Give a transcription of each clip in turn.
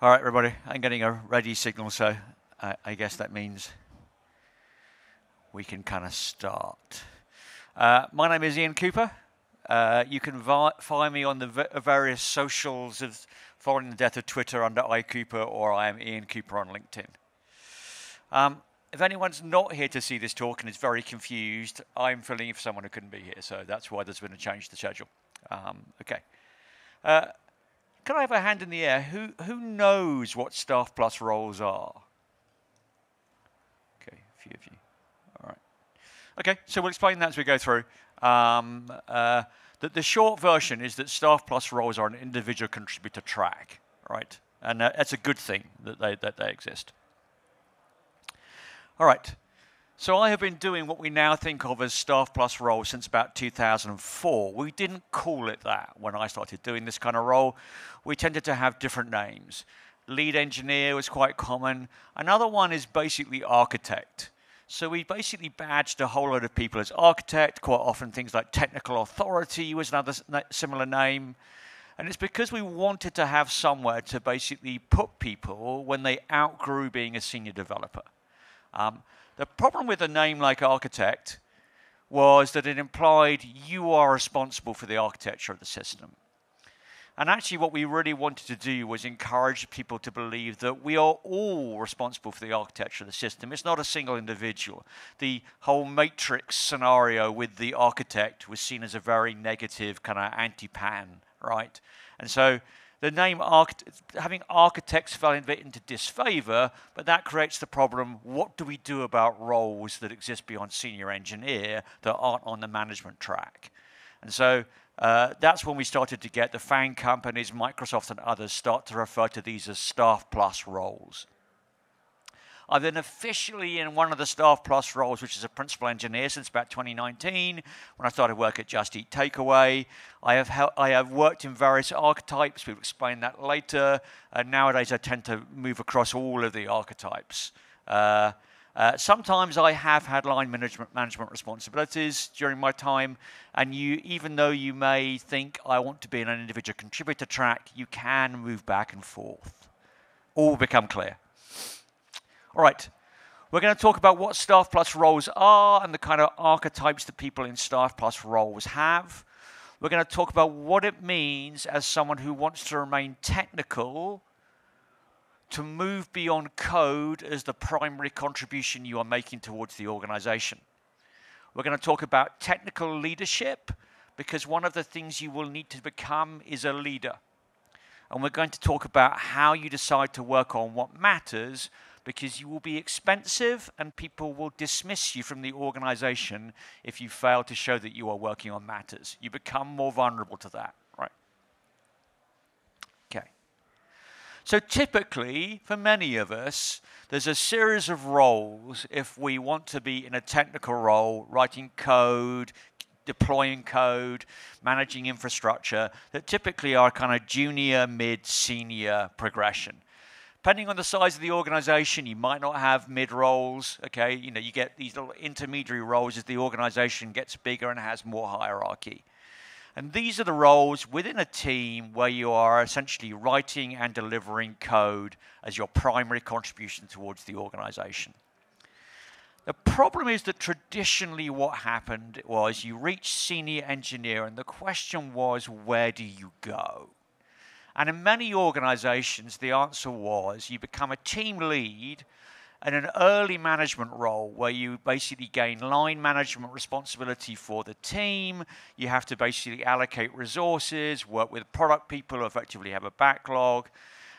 All right, everybody, I'm getting a ready signal, so I guess that means we can kind of start. My name is Ian Cooper. You can find me on the various socials of following the death of Twitter under iCooper, or I am Ian Cooper on LinkedIn. If anyone's not here to see this talk and is very confused, I'm filling in for someone who couldn't be here, so that's why there's been a change to the schedule. Okay. Can I have a hand in the air? Who knows what Staff Plus roles are? Okay, a few of you. All right. Okay, so we'll explain that as we go through. The short version is that Staff Plus roles are an individual contributor track, right? And that's a good thing that they exist. All right. So I have been doing what we now think of as Staff Plus roles since about 2004. We didn't call it that when I started doing this kind of role. We tended to have different names. Lead engineer was quite common. Another one is basically architect. So we basically badged a whole load of people as architect. Quite often things like technical authority was another similar name. And it's because we wanted to have somewhere to basically put people when they outgrew being a senior developer. The problem with a name like architect was that it implied you are responsible for the architecture of the system. And actually what we really wanted to do was encourage people to believe that we are all responsible for the architecture of the system. It's not a single individual. The whole matrix scenario with the architect was seen as a very negative kind of anti-pan, right? And so the name having architects fell into disfavor, but that creates the problem, what do we do about roles that exist beyond senior engineer that aren't on the management track? And so that's when we started to get the FAANG companies, Microsoft and others start to refer to these as Staff Plus roles. I've been officially in one of the Staff Plus roles, which is a principal engineer, since about 2019, when I started work at Just Eat Takeaway. I have worked in various archetypes. We'll explain that later. Nowadays, I tend to move across all of the archetypes. Sometimes I have had line management responsibilities during my time, and even though you may think I want to be in an individual contributor track, you can move back and forth. All become clear. All right, we're going to talk about what Staff Plus roles are and the kind of archetypes that people in Staff Plus roles have. We're going to talk about what it means as someone who wants to remain technical to move beyond code as the primary contribution you are making towards the organization. We're going to talk about technical leadership, because one of the things you will need to become is a leader. And we're going to talk about how you decide to work on what matters, because you will be expensive and people will dismiss you from the organization if you fail to show that you are working on matters. You become more vulnerable to that, right? Okay. So typically, for many of us, there's a series of roles if we want to be in a technical role, writing code, deploying code, managing infrastructure, that typically are kind of junior, mid, senior progression. Depending on the size of the organization, you might not have mid roles, okay? You know, you get these little intermediary roles as the organization gets bigger and has more hierarchy. And these are the roles within a team where you are essentially writing and delivering code as your primary contribution towards the organization. The problem is that traditionally what happened was you reached senior engineer and the question was, where do you go? And in many organizations, the answer was you become a team lead in an early management role where you basically gain line management responsibility for the team. You have to basically allocate resources, work with product people who effectively have a backlog.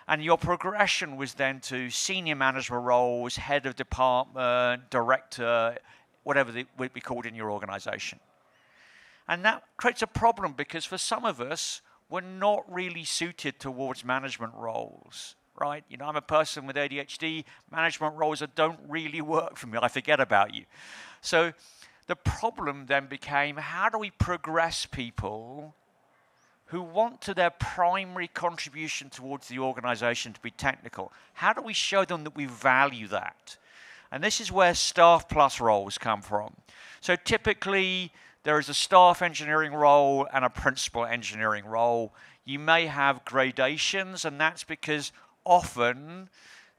And your progression was then to senior management roles, head of department, director, whatever it would be called in your organization. And that creates a problem because for some of us, we're not really suited towards management roles, right? You know, I'm a person with ADHD. Management roles that don't really work for me. I forget about you. So the problem then became, how do we progress people who want to their primary contribution towards the organization to be technical? How do we show them that we value that? And this is where Staff Plus roles come from. So typically, there is a staff engineering role and a principal engineering role. You may have gradations, and that's because often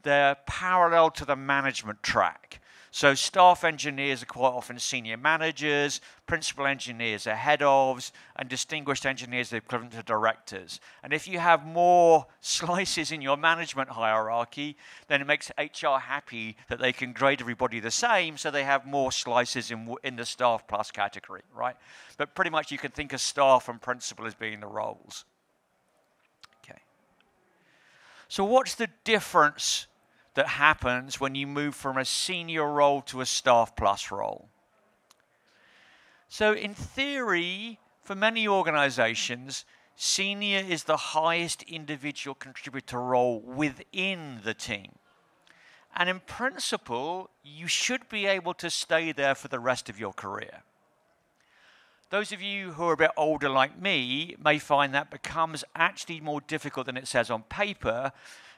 they're parallel to the management track. So staff engineers are quite often senior managers, principal engineers are head ofs, and distinguished engineers are equivalent to directors. And if you have more slices in your management hierarchy, then it makes HR happy that they can grade everybody the same, so they have more slices in the staff plus category, right? But pretty much you can think of staff and principal as being the roles. Okay. So what's the difference that happens when you move from a senior role to a staff plus role? So in theory, for many organizations, senior is the highest individual contributor role within the team. And in principle, you should be able to stay there for the rest of your career. Those of you who are a bit older like me may find that becomes actually more difficult than it says on paper,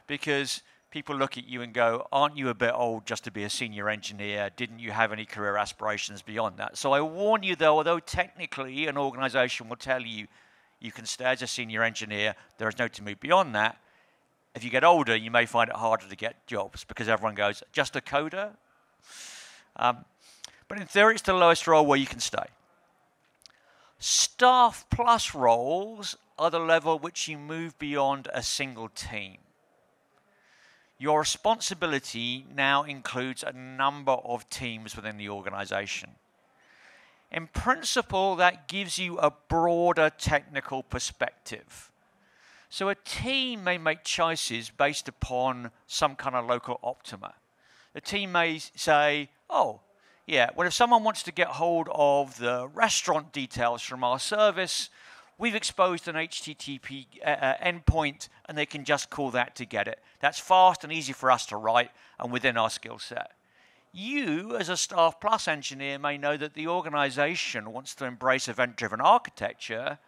because people look at you and go, aren't you a bit old just to be a senior engineer? Didn't you have any career aspirations beyond that? So I warn you though, although technically an organization will tell you you can stay as a senior engineer, there is no to move beyond that. If you get older, you may find it harder to get jobs because everyone goes, just a coder? But in theory, it's the lowest role where you can stay. Staff plus roles are the level which you move beyond a single team. Your responsibility now includes a number of teams within the organization. In principle, that gives you a broader technical perspective. So a team may make choices based upon some kind of local optima. The team may say, oh, yeah, well, if someone wants to get hold of the restaurant details from our service, we've exposed an HTTP endpoint, and they can just call that to get it. That's fast and easy for us to write and within our skill set. You, as a Staff Plus engineer, may know that the organization wants to embrace event-driven architecture,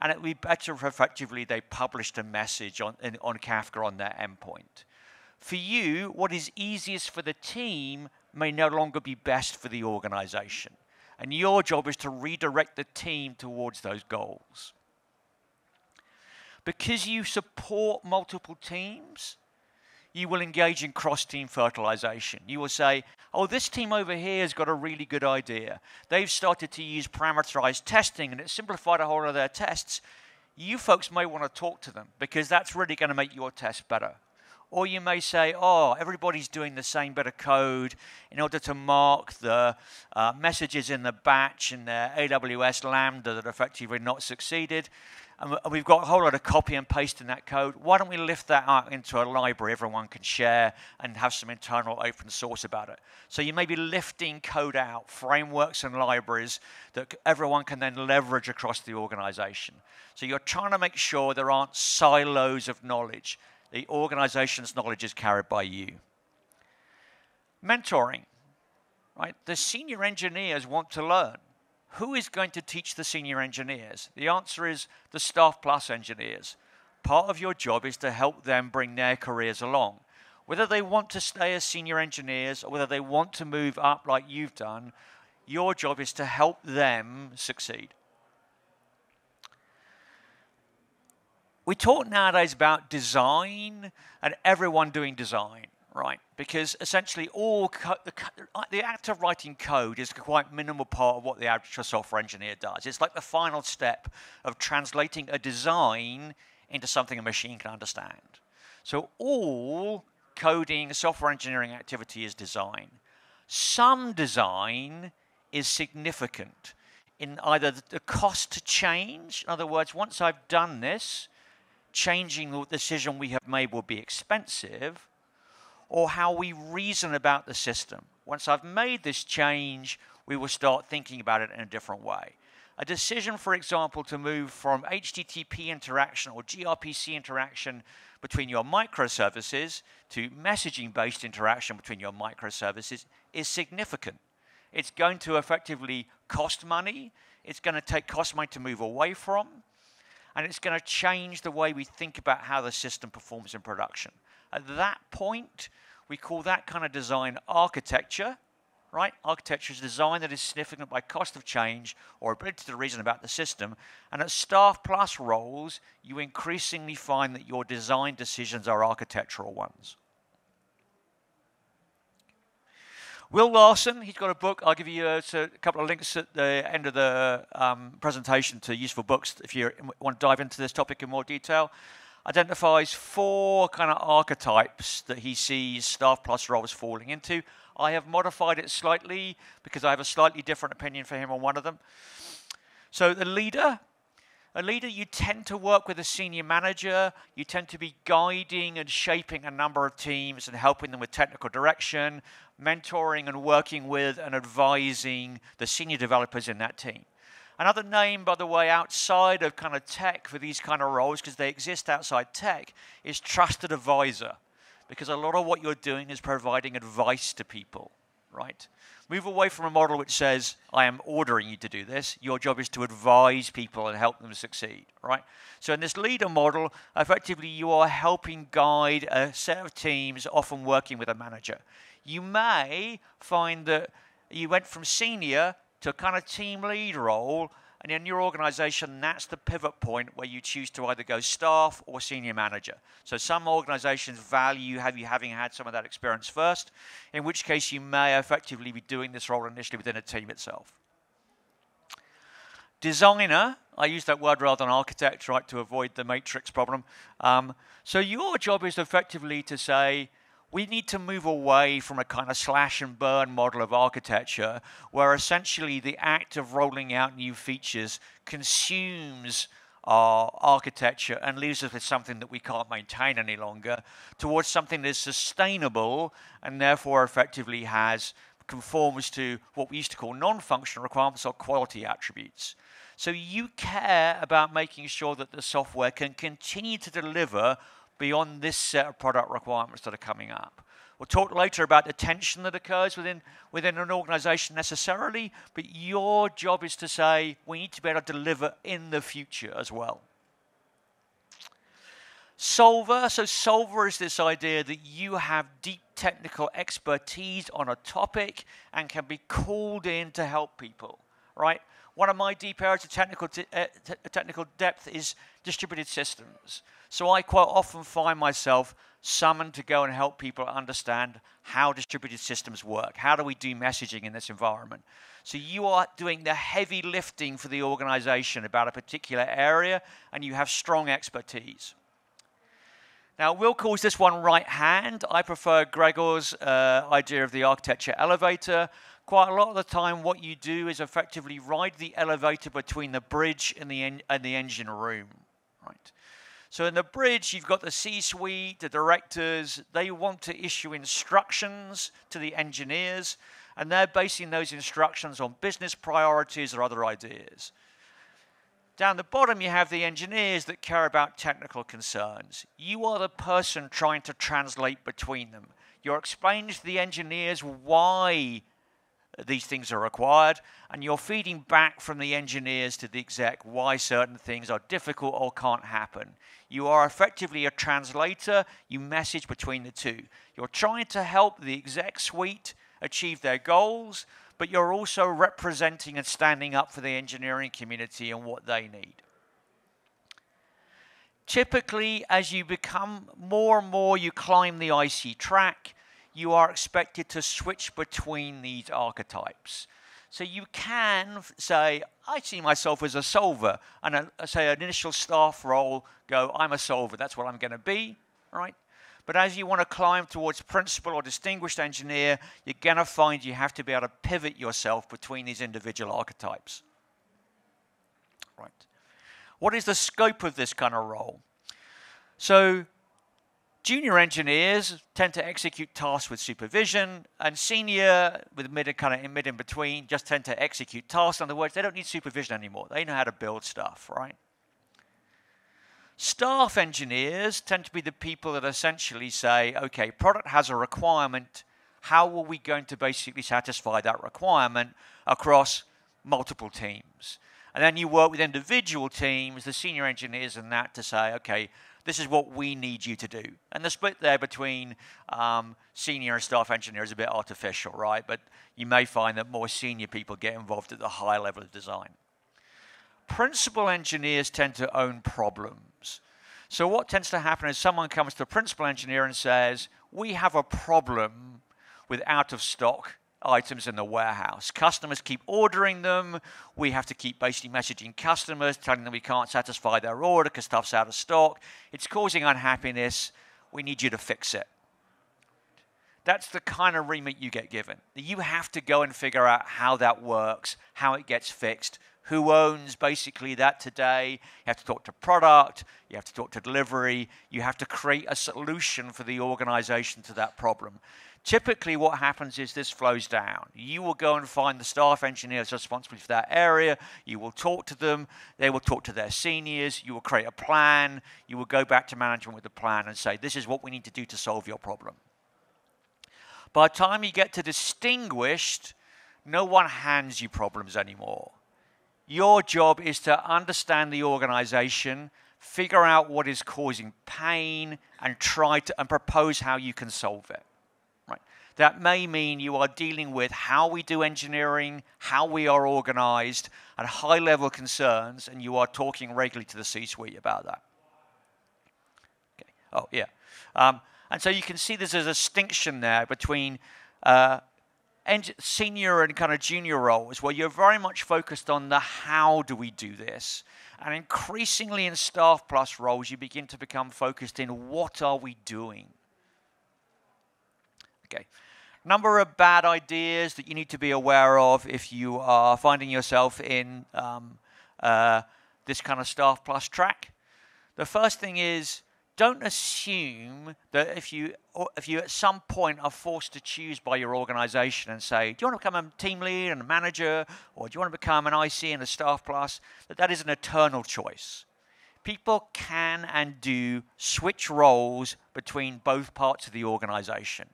and it would be better if effectively they published a message on Kafka on their endpoint. For you, what is easiest for the team may no longer be best for the organization. And your job is to redirect the team towards those goals. Because you support multiple teams, you will engage in cross-team fertilization. You will say, oh, this team over here has got a really good idea. They've started to use parameterized testing, and it's simplified a whole lot of their tests. You folks may want to talk to them, because that's really going to make your test better. Or you may say, oh, everybody's doing the same bit of code in order to mark the messages in the batch in their AWS Lambda that effectively not succeeded. And we've got a whole lot of copy and paste in that code. Why don't we lift that out into a library everyone can share and have some internal open source about it? So you may be lifting code out, frameworks and libraries that everyone can then leverage across the organization. So you're trying to make sure there aren't silos of knowledge. The organization's knowledge is carried by you. Mentoring, right? The senior engineers want to learn. Who is going to teach the senior engineers? The answer is the Staff Plus engineers. Part of your job is to help them bring their careers along. Whether they want to stay as senior engineers or whether they want to move up like you've done, your job is to help them succeed. We talk nowadays about design and everyone doing design, right? Because essentially the act of writing code is a quite minimal part of what the average software engineer does. It's like the final step of translating a design into something a machine can understand. So all coding, software engineering activity is design. Some design is significant in either the cost to change, in other words, once I've done this, changing the decision we have made will be expensive, or how we reason about the system. Once I've made this change, we will start thinking about it in a different way. A decision, for example, to move from HTTP interaction or gRPC interaction between your microservices to messaging-based interaction between your microservices is significant. It's going to effectively cost money. It's going to cost money to move away from. And it's going to change the way we think about how the system performs in production. At that point, we call that kind of design architecture, right? Architecture is design that is significant by cost of change or ability to reason about the system. And at Staff Plus roles, you increasingly find that your design decisions are architectural ones. Will Larson, he's got a book. I'll give you a couple of links at the end of the presentation to useful books if you want to dive into this topic in more detail. Identifies 4 kind of archetypes that he sees Staff Plus roles falling into. I have modified it slightly because I have a slightly different opinion for him on one of them. So the leader. A leader, you tend to work with a senior manager. You tend to be guiding and shaping a number of teams and helping them with technical direction, mentoring and working with and advising the senior developers in that team. Another name, by the way, outside of kind of tech for these kind of roles, because they exist outside tech, is trusted advisor. Because a lot of what you're doing is providing advice to people, right? Move away from a model which says, I am ordering you to do this. Your job is to advise people and help them succeed, right? So in this leader model, effectively you are helping guide a set of teams, often working with a manager. You may find that you went from senior to a kind of team lead role, and in your organization, that's the pivot point where you choose to either go staff or senior manager. So some organizations value you having had some of that experience first, in which case you may effectively be doing this role initially within a team itself. Designer, I use that word rather than architect, right, to avoid the matrix problem. So your job is effectively to say, we need to move away from a kind of slash and burn model of architecture where essentially the act of rolling out new features consumes our architecture and leaves us with something that we can't maintain any longer, towards something that is sustainable and therefore effectively conforms to what we used to call non-functional requirements or quality attributes. So you care about making sure that the software can continue to deliver beyond this set of product requirements that are coming up. We'll talk later about the tension that occurs within an organization necessarily, but your job is to say we need to be able to deliver in the future as well. Solver. So solver is this idea that you have deep technical expertise on a topic and can be called in to help people, right? One of my deep areas of technical depth is distributed systems. So I quite often find myself summoned to go and help people understand how distributed systems work. How do we do messaging in this environment? So you are doing the heavy lifting for the organization about a particular area, and you have strong expertise. Now, Will calls this one right hand. I prefer Gregor's idea of the architecture elevator. Quite a lot of the time, what you do is effectively ride the elevator between the bridge and the engine room, right? So in the bridge, you've got the C-suite, the directors. They want to issue instructions to the engineers, and they're basing those instructions on business priorities or other ideas. Down the bottom, you have the engineers that care about technical concerns. You are the person trying to translate between them. You're explaining to the engineers why these things are required, and you're feeding back from the engineers to the exec why certain things are difficult or can't happen. You are effectively a translator. You message between the two. You're trying to help the exec suite achieve their goals, but you're also representing and standing up for the engineering community and what they need. Typically, as you become more and more, you climb the IC track, you are expected to switch between these archetypes. So you can say, I see myself as a solver, and say an initial staff role, go, I'm a solver, that's what I'm going to be, right? But as you want to climb towards principal or distinguished engineer, you're going to find you have to be able to pivot yourself between these individual archetypes. Right. What is the scope of this kind of role? So junior engineers tend to execute tasks with supervision, and senior, with mid in between, just tend to execute tasks. In other words, they don't need supervision anymore. They know how to build stuff, right? Staff engineers tend to be the people that essentially say, okay, product has a requirement. How are we going to basically satisfy that requirement across multiple teams? And then you work with individual teams, the senior engineers and that, to say, okay, This is what we need you to do. And the split there between senior and staff engineer is a bit artificial, right? But you may find that more senior people get involved at the higher level of design. Principal engineers tend to own problems. So what tends to happen is someone comes to a principal engineer and says, we have a problem with out-of-stock items in the warehouse. Customers keep ordering them. We have to keep basically messaging customers, telling them we can't satisfy their order because stuff's out of stock. It's causing unhappiness. We need you to fix it. That's the kind of remit you get given. You have to go and figure out how that works, how it gets fixed, who owns basically that today. You have to talk to product. You have to talk to delivery. You have to create a solution for the organization to that problem. Typically what happens is this flows down. You will go and find the staff engineers responsible for that area. You will talk to them. They will talk to their seniors. You will create a plan. You will go back to management with a plan and say, this is what we need to do to solve your problem. By the time you get to distinguished, no one hands you problems anymore. Your job is to understand the organization, figure out what is causing pain, and try to propose how you can solve it. Right? That may mean you are dealing with how we do engineering, how we are organized, and high-level concerns, and you are talking regularly to the C-suite about that. Okay. Oh, yeah. And so you can see there's a distinction there between senior and kind of junior roles where you're very much focused on the how do we do this. And increasingly in staff plus roles, you begin to become focused in what are we doing. Okay. Number of bad ideas that you need to be aware of if you are finding yourself in this kind of staff plus track. The first thing is, don't assume that if you at some point are forced to choose by your organization and say, do you want to become a team lead and a manager, or do you want to become an IC and a staff plus, that is an eternal choice. People can and do switch roles between both parts of the organization.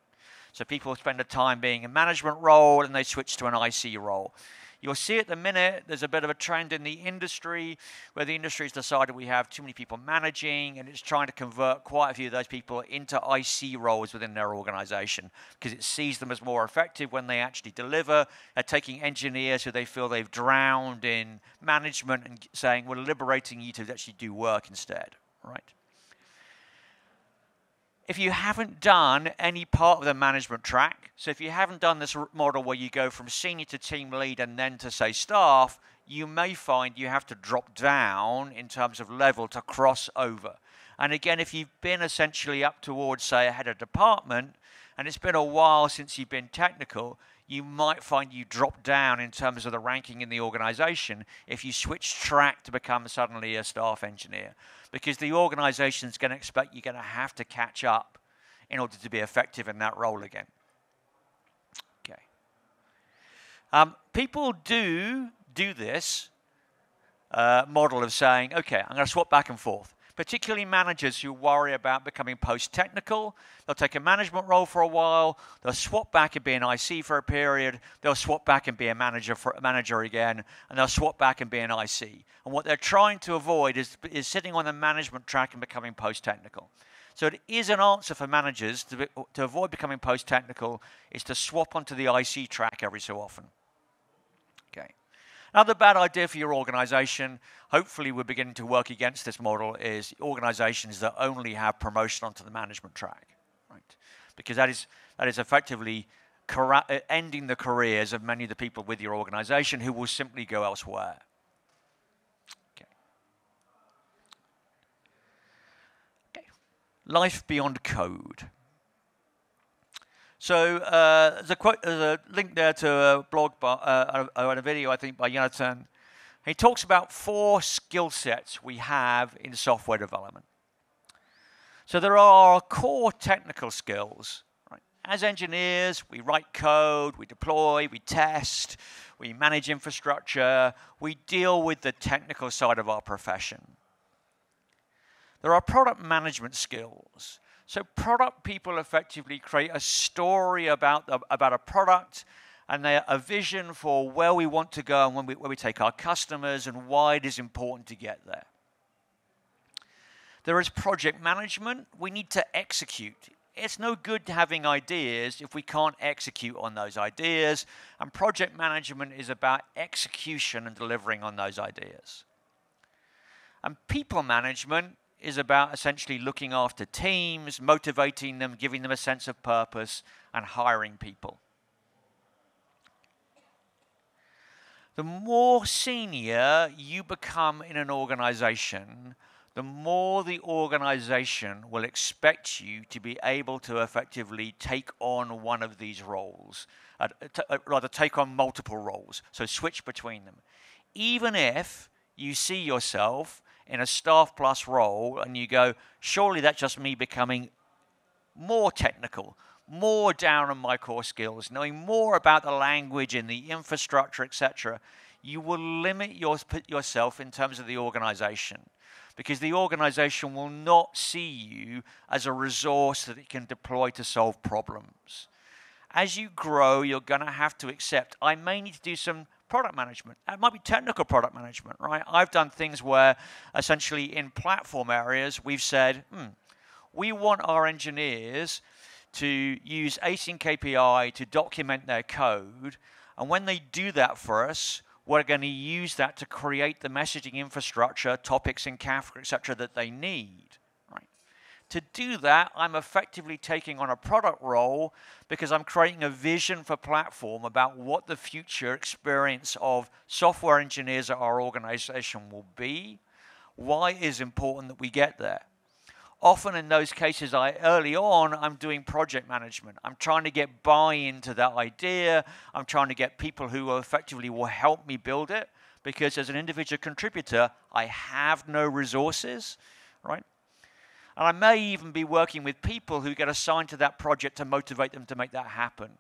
So people spend a time being in a management role and they switch to an IC role. You'll see at the minute there's a bit of a trend in the industry where the industry has decided we have too many people managing, and it's trying to convert quite a few of those people into IC roles within their organization because it sees them as more effective when they actually deliver. They're taking engineers who they feel they've drowned in management and saying, we're liberating you to actually do work instead, right? If you haven't done any part of the management track, so if you haven't done this model where you go from senior to team lead and then to, say, staff, you may find you have to drop down in terms of level to cross over. And again, if you've been essentially up towards, say, a head of department, and it's been a while since you've been technical, you might find you drop down in terms of the ranking in the organization if you switch track to become suddenly a staff engineer. Because the organization is going to expect you're going to have to catch up in order to be effective in that role again. Okay. People do this model of saying, okay, I'm going to swap back and forth. Particularly managers who worry about becoming post-technical. They'll take a management role for a while. They'll swap back and be an IC for a period. They'll swap back and be a manager again. And they'll swap back and be an IC. And what they're trying to avoid is sitting on the management track and becoming post-technical. So it is an answer for managers to avoid becoming post-technical is to swap onto the IC track every so often. Okay. Another bad idea for your organization, hopefully we're beginning to work against this model, is organizations that only have promotion onto the management track, right? Because that is effectively ending the careers of many of the people with your organization who will simply go elsewhere. Okay. Okay. Life beyond code. So there's a link there to a blog and a video, I think, by Jonathan. He talks about 4 skill sets we have in software development. So there are core technical skills. Right? As engineers, we write code, we deploy, we test, we manage infrastructure, we deal with the technical side of our profession. There are product management skills. So product people effectively create a story about a product and a vision for where we want to go and where we take our customers and why it is important to get there. There is project management. We need to execute. It's no good having ideas if we can't execute on those ideas. And project management is about execution and delivering on those ideas. And people management is about essentially looking after teams, motivating them, giving them a sense of purpose, and hiring people. The more senior you become in an organization, the more the organization will expect you to be able to effectively take on one of these roles, rather take on multiple roles, so switch between them. Even if you see yourself in a staff plus role and you go, surely that's just me becoming more technical, more down on my core skills, knowing more about the language and the infrastructure, etc., you will limit yourself in terms of the organization, because the organization will not see you as a resource that it can deploy to solve problems. As you grow, you're going to have to accept, I may need to do some product management. It might be technical product management, right? I've done things where essentially in platform areas, we've said, we want our engineers to use async API to document their code. And when they do that for us, we're going to use that to create the messaging infrastructure, topics in Kafka, etc., that they need. Right? To do that, I'm effectively taking on a product role because I'm creating a vision for platform about what the future experience of software engineers at our organization will be, why it is important that we get there. Often in those cases, early on, I'm doing project management. I'm trying to get buy-in to that idea. I'm trying to get people who effectively will help me build it, because as an individual contributor, I have no resources, right? And I may even be working with people who get assigned to that project to motivate them to make that happen.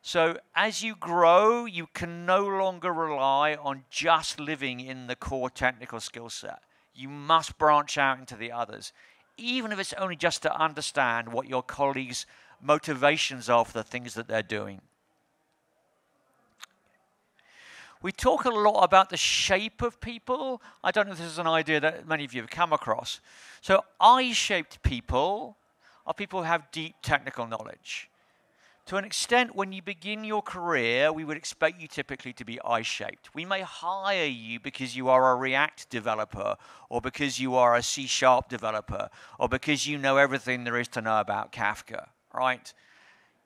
So as you grow, you can no longer rely on just living in the core technical skill set. You must branch out into the others, even if it's only just to understand what your colleagues' motivations are for the things that they're doing. We talk a lot about the shape of people. I don't know if this is an idea that many of you have come across. So I-shaped people are people who have deep technical knowledge. To an extent, when you begin your career, we would expect you typically to be I-shaped. We may hire you because you are a React developer, or because you are a C# developer, or because you know everything there is to know about Kafka, right?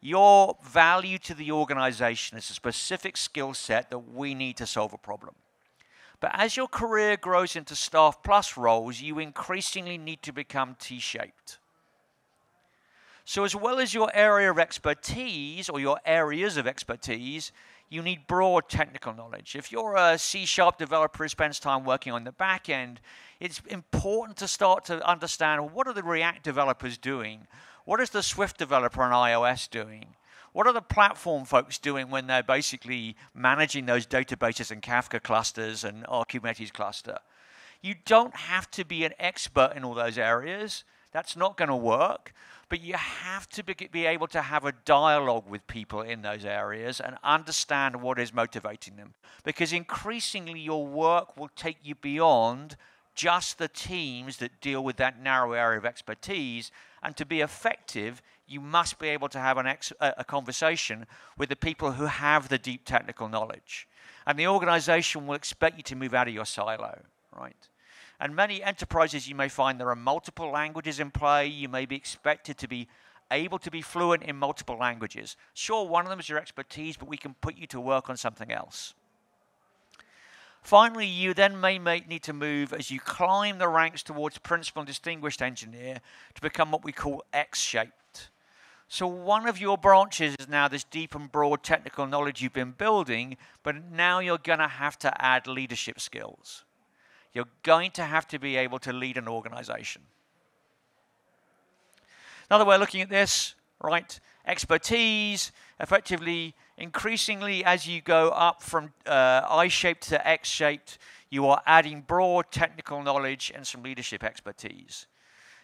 Your value to the organization is a specific skill set that we need to solve a problem. But as your career grows into staff plus roles, you increasingly need to become T-shaped. So as well as your area of expertise, or your areas of expertise, you need broad technical knowledge. If you're a C# developer who spends time working on the back end, it's important to start to understand, what are the React developers doing? What is the Swift developer on iOS doing? What are the platform folks doing when they're basically managing those databases and Kafka clusters and our Kubernetes cluster? You don't have to be an expert in all those areas. That's not going to work. But you have to be able to have a dialogue with people in those areas and understand what is motivating them. Because increasingly your work will take you beyond just the teams that deal with that narrow area of expertise. And to be effective, you must be able to have a conversation with the people who have the deep technical knowledge. And the organization will expect you to move out of your silo, right? And many enterprises, you may find there are multiple languages in play. You may be expected to be able to be fluent in multiple languages. Sure, one of them is your expertise, but we can put you to work on something else. Finally, you then may need to move, as you climb the ranks towards principal and distinguished engineer, to become what we call X-shaped. So one of your branches is now this deep and broad technical knowledge you've been building, but now you're going to have to add leadership skills. You're going to have to be able to lead an organization. Another way of looking at this, right? Expertise, effectively, increasingly as you go up from I-shaped to X-shaped, you are adding broad technical knowledge and some leadership expertise.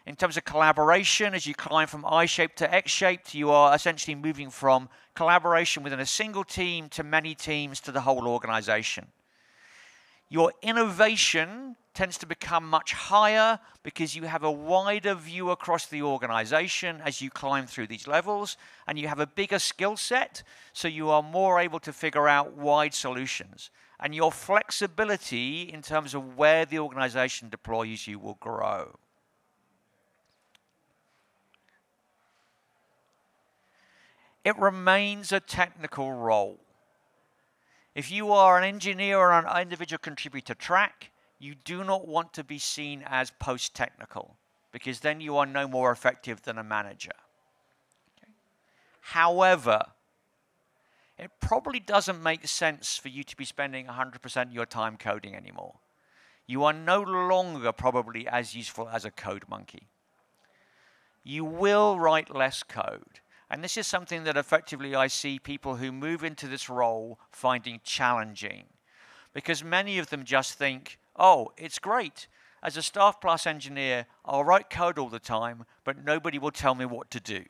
In terms of collaboration, as you climb from I-shaped to X-shaped, you are essentially moving from collaboration within a single team to many teams to the whole organization. Your innovation tends to become much higher because you have a wider view across the organization as you climb through these levels, and you have a bigger skill set, so you are more able to figure out wide solutions. And your flexibility in terms of where the organization deploys you will grow. It remains a technical role. If you are an engineer or an individual contributor track, you do not want to be seen as post-technical, because then you are no more effective than a manager. Okay. However, it probably doesn't make sense for you to be spending 100% of your time coding anymore. You are no longer probably as useful as a code monkey. You will write less code. And this is something that effectively I see people who move into this role finding challenging. Because many of them just think, oh, it's great. As a Staff Plus engineer, I'll write code all the time, but nobody will tell me what to do.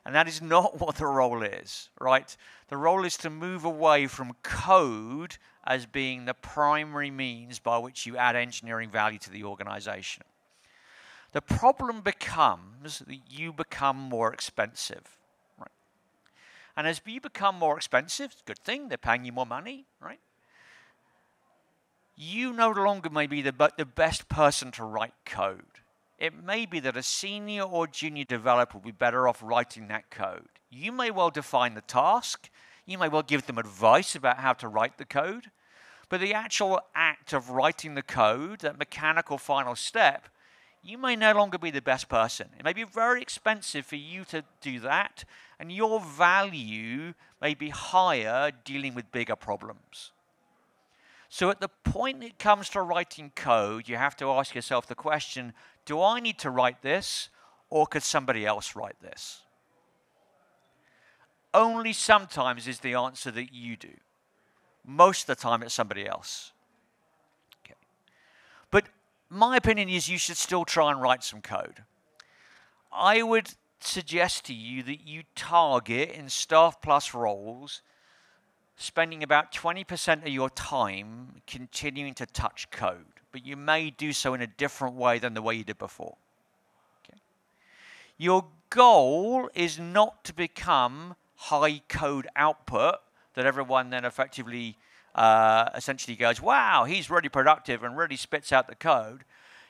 And that is not what the role is, right? The role is to move away from code as being the primary means by which you add engineering value to the organization. The problem becomes that you become more expensive. And as you become more expensive, it's a good thing, they're paying you more money, right? You no longer may be the best person to write code. It may be that a senior or junior developer will be better off writing that code. You may well define the task, you may well give them advice about how to write the code, but the actual act of writing the code, that mechanical final step, you may no longer be the best person. It may be very expensive for you to do that, and your value may be higher dealing with bigger problems. So at the point it comes to writing code, you have to ask yourself the question, do I need to write this, or could somebody else write this? Only sometimes is the answer that you do. Most of the time it's somebody else. Okay. But my opinion is you should still try and write some code. I would suggest to you that you target in Staff Plus roles spending about 20% of your time continuing to touch code, but you may do so in a different way than the way you did before. Okay. Your goal is not to become high code output that everyone then effectively essentially goes, wow, he's really productive and really spits out the code.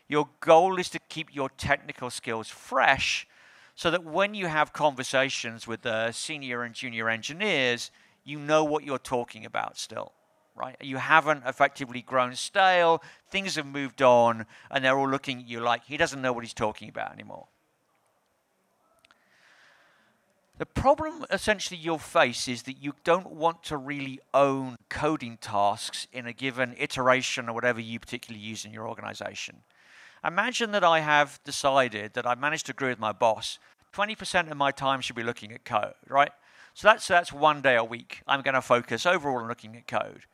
Your goal is to keep your technical skills fresh so that when you have conversations with the senior and junior engineers, you know what you're talking about still, right? You haven't effectively grown stale, things have moved on, and they're all looking at you like he doesn't know what he's talking about anymore. The problem essentially you'll face is that you don't want to really own coding tasks in a given iteration or whatever you particularly use in your organization. Imagine that I have decided that I managed to agree with my boss, 20% of my time should be looking at code, right? So that's 1 day a week. I'm going to focus overall on looking at code.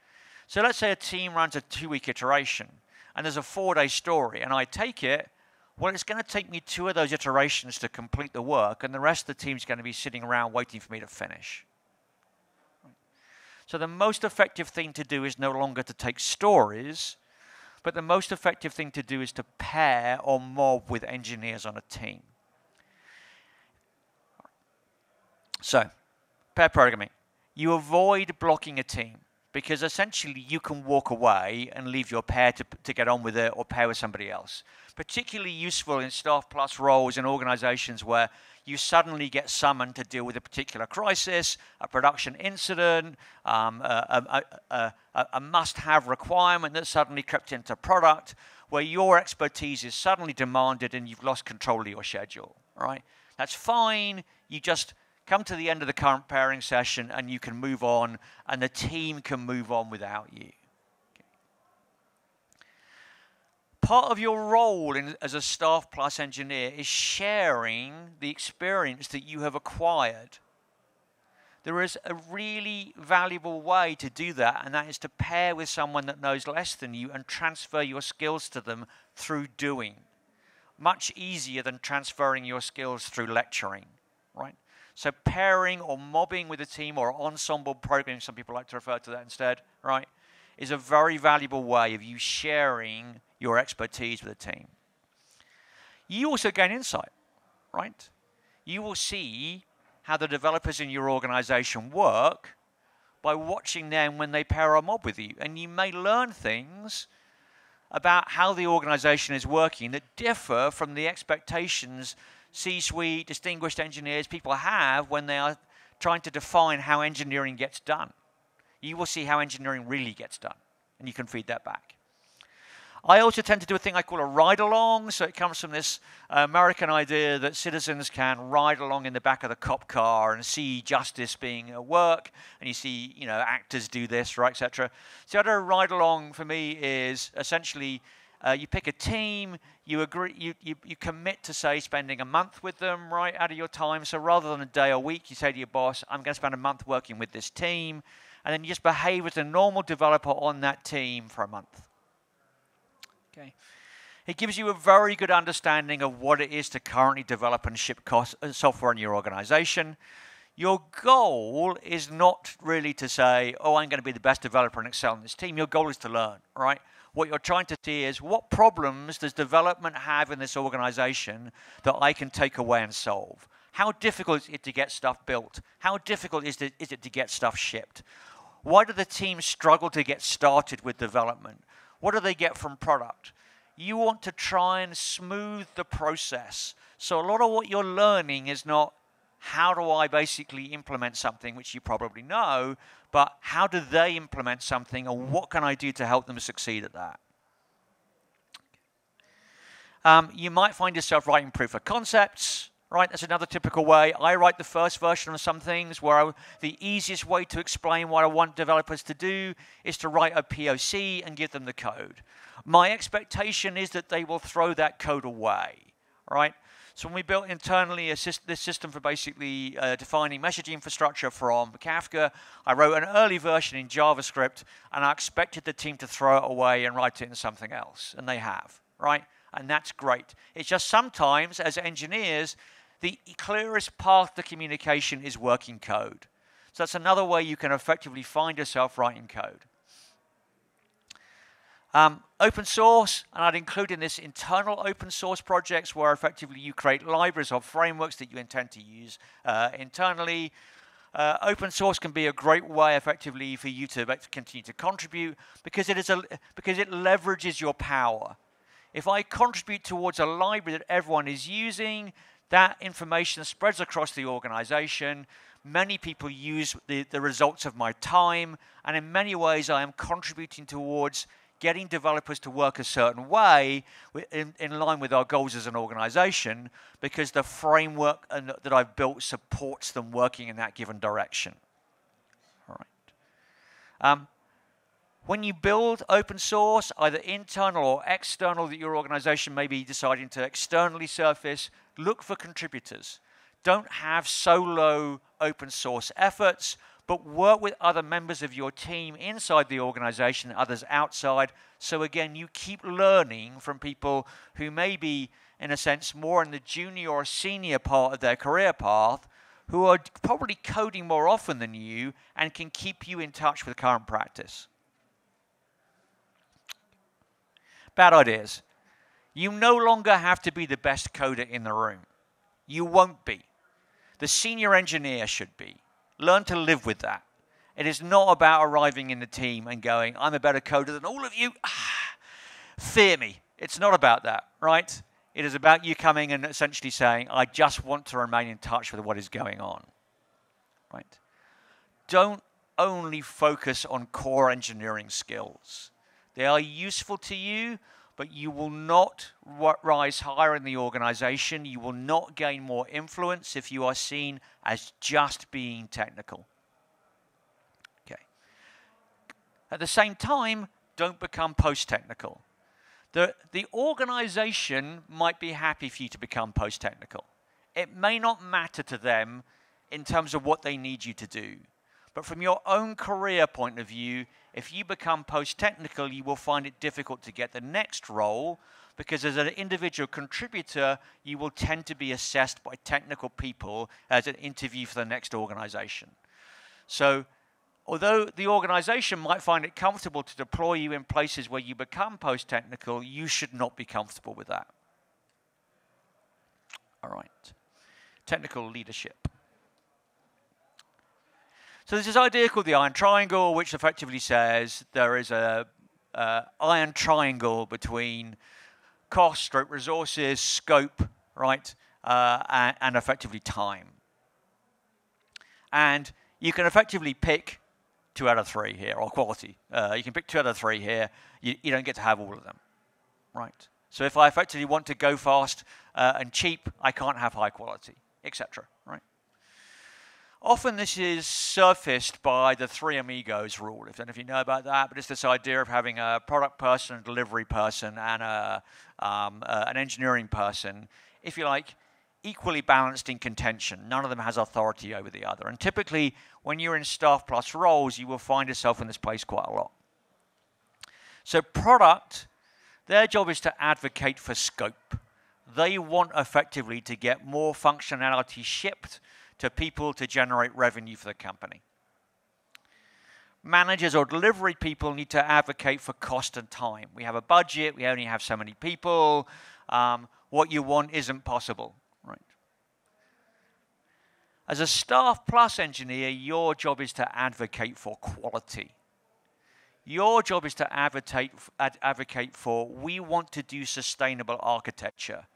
So let's say a team runs a 2-week iteration, and there's a 4-day story, and I take it, well, it's going to take me 2 of those iterations to complete the work, and the rest of the team's going to be sitting around waiting for me to finish. So the most effective thing to do is no longer to take stories, but the most effective thing to do is to pair or mob with engineers on a team. So, pair programming. You avoid blocking a team because essentially you can walk away and leave your pair to get on with it or pair with somebody else. Particularly useful in Staff Plus roles in organizations where you suddenly get summoned to deal with a particular crisis, a production incident, a must-have requirement that suddenly crept into product, where your expertise is suddenly demanded and you've lost control of your schedule, right? That's fine. You just come to the end of the current pairing session and you can move on, and the team can move on without you. Part of your role as a Staff Plus engineer is sharing the experience that you have acquired. There is a really valuable way to do that, and that is to pair with someone that knows less than you and transfer your skills to them through doing. Much easier than transferring your skills through lecturing, right? So pairing or mobbing with a team, or ensemble programming, some people like to refer to that instead, right, is a very valuable way of you sharing your expertise with the team. You also gain insight, right? You will see how the developers in your organization work by watching them when they pair a mob with you. And you may learn things about how the organization is working that differ from the expectations C-suite, distinguished engineers, people have when they are trying to define how engineering gets done. You will see how engineering really gets done, and you can feed that back. I also tend to do a thing I call a ride-along. So it comes from this American idea that citizens can ride along in the back of the cop car and see justice being at work, and you see, you know, actors do this, right, etc. So a ride-along for me is essentially you pick a team, you agree, you commit to, say, spending a month with them, right, out of your time. So rather than a day a week, you say to your boss, I'm going to spend a month working with this team, and then you just behave as a normal developer on that team for a month. Okay. It gives you a very good understanding of what it is to currently develop and ship software in your organization. Your goal is not really to say, oh, I'm going to be the best developer and excel in this team. Your goal is to learn, right? What you're trying to see is what problems does development have in this organization that I can take away and solve? How difficult is it to get stuff built? How difficult is it to get stuff shipped? Why do the teams struggle to get started with development? What do they get from product? You want to try and smooth the process. So a lot of what you're learning is not how do I basically implement something, which you probably know, but how do they implement something, and what can I do to help them succeed at that? You might find yourself writing proof of concepts, right? That's another typical way. I write the first version of some things where the easiest way to explain what I want developers to do is to write a POC and give them the code. My expectation is that they will throw that code away, right? So when we built internally this system for basically defining messaging infrastructure from Kafka, I wrote an early version in JavaScript, and I expected the team to throw it away and write it in something else, and they have, right? And that's great. It's just sometimes, as engineers, the clearest path to communication is working code. So that's another way you can effectively find yourself writing code. Open source, and I'd include in this internal open source projects where effectively you create libraries or frameworks that you intend to use internally. Open source can be a great way effectively for you to continue to contribute because it leverages your power. If I contribute towards a library that everyone is using, that information spreads across the organization. Many people use the results of my time, and in many ways I am contributing towards getting developers to work a certain way in line with our goals as an organization because the framework that I've built supports them working in that given direction. All right. When you build open source, either internal or external that your organization may be deciding to externally surface, look for contributors. Don't have solo open source efforts, but work with other members of your team inside the organization, others outside. So again, you keep learning from people who may be, in a sense, more in the junior or senior part of their career path, who are probably coding more often than you and can keep you in touch with current practice. Bad ideas. You no longer have to be the best coder in the room. You won't be. The senior engineer should be. Learn to live with that. It is not about arriving in the team and going, I'm a better coder than all of you. Fear me. It's not about that, right? It is about you coming and essentially saying, I just want to remain in touch with what is going on, right? Don't only focus on core engineering skills. They are useful to you, but you will not rise higher in the organization. You will not gain more influence if you are seen as just being technical. Okay. At the same time, don't become post-technical. The organization might be happy for you to become post-technical. It may not matter to them in terms of what they need you to do. But from your own career point of view, if you become post-technical, you will find it difficult to get the next role because as an individual contributor, you will tend to be assessed by technical people as an interview for the next organization. So although the organization might find it comfortable to deploy you in places where you become post-technical, you should not be comfortable with that. All right. Technical leadership. So there's this idea called the iron triangle, which effectively says there is a iron triangle between cost, stroke resources, scope, right, and effectively time. And you can effectively pick 2 out of 3 here, or quality. You can pick 2 out of 3 here. You don't get to have all of them, right? So if I effectively want to go fast and cheap, I can't have high quality, etc., right? Often this is surfaced by the 3 amigos rule. I don't know if you know about that, but it's this idea of having a product person, a delivery person, and an engineering person, if you like, equally balanced in contention. None of them has authority over the other. And typically, when you're in staff plus roles, you will find yourself in this place quite a lot. So product, their job is to advocate for scope. They want effectively to get more functionality shipped to people to generate revenue for the company. Managers or delivery people need to advocate for cost and time. We have a budget, we only have so many people. What you want isn't possible, right? As a staff plus engineer, your job is to advocate for quality. Your job is to advocate for, we want to do sustainable architecture.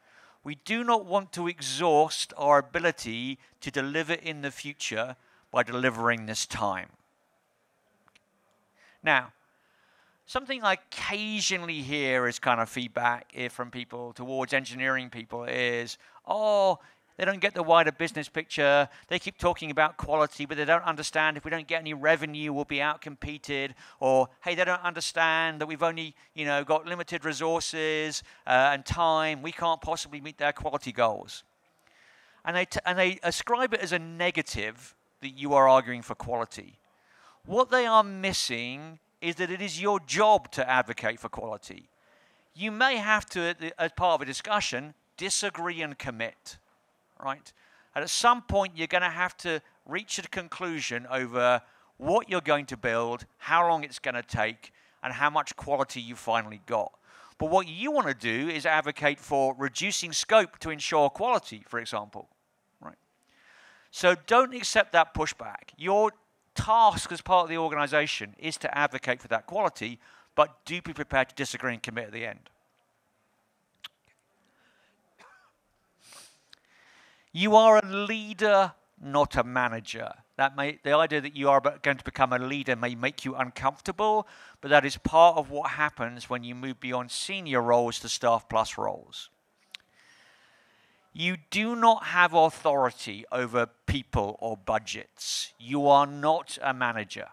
We do not want to exhaust our ability to deliver in the future by delivering this time. Now, something I occasionally hear as kind of feedback from people towards engineering people is, oh, they don't get the wider business picture. They keep talking about quality, but they don't understand if we don't get any revenue, we'll be outcompeted. Or, hey, they don't understand that we've only, got limited resources and time. We can't possibly meet their quality goals. And they ascribe it as a negative that you are arguing for quality. What they are missing is that it is your job to advocate for quality. You may have to, as part of a discussion, disagree and commit. Right? And at some point, you're going to have to reach a conclusion over what you're going to build, how long it's going to take, and how much quality you finally got. But what you want to do is advocate for reducing scope to ensure quality, for example. Right? So don't accept that pushback. Your task as part of the organization is to advocate for that quality, but do be prepared to disagree and commit at the end. You are a leader, not a manager. The idea that you are going to become a leader may make you uncomfortable, but that is part of what happens when you move beyond senior roles to staff plus roles. You do not have authority over people or budgets. You are not a manager.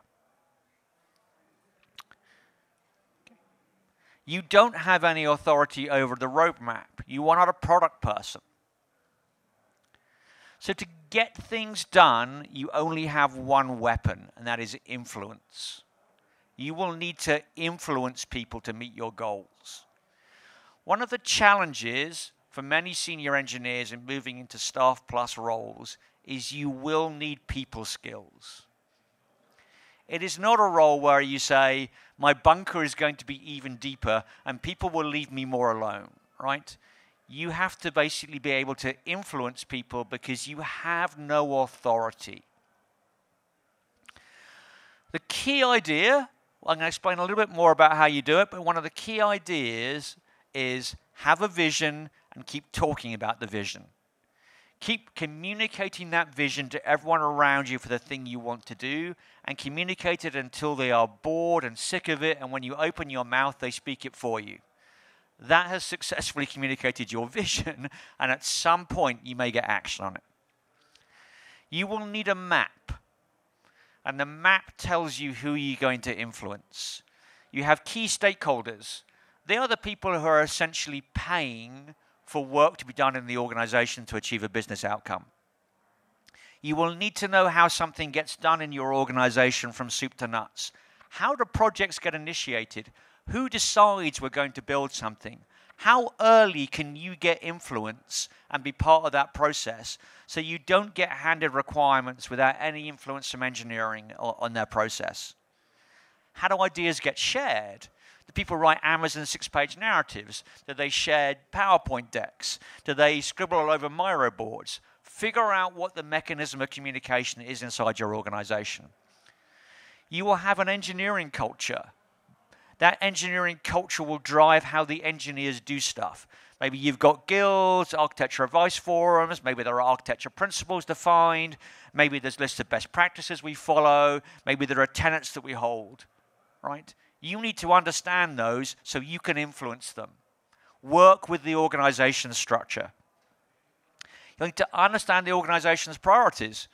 You don't have any authority over the roadmap. You are not a product person. So to get things done, you only have one weapon, and that is influence. You will need to influence people to meet your goals. One of the challenges for many senior engineers in moving into staff plus roles is you will need people skills. It is not a role where you say, my bunker is going to be even deeper and people will leave me more alone, right? You have to basically be able to influence people because you have no authority. The key idea, I'm going to explain a little bit more about how you do it, but one of the key ideas is have a vision and keep talking about the vision. Keep communicating that vision to everyone around you for the thing you want to do, and communicate it until they are bored and sick of it, and when you open your mouth, they speak it for you. That has successfully communicated your vision, and at some point, you may get action on it. You will need a map, and the map tells you who you're going to influence. You have key stakeholders. They are the people who are essentially paying for work to be done in the organization to achieve a business outcome. You will need to know how something gets done in your organization from soup to nuts. How do projects get initiated? Who decides we're going to build something? How early can you get influence and be part of that process so you don't get handed requirements without any influence from engineering on their process? How do ideas get shared? Do people write Amazon 6-page narratives? Do they share PowerPoint decks? Do they scribble all over Miro boards? Figure out what the mechanism of communication is inside your organization. You will have an engineering culture. That engineering culture will drive how the engineers do stuff. Maybe you've got guilds, architecture advice forums, maybe there are architecture principles defined, maybe there's lists of best practices we follow, maybe there are tenets that we hold, right? You need to understand those so you can influence them. Work with the organization's structure. You need to understand the organization's priorities.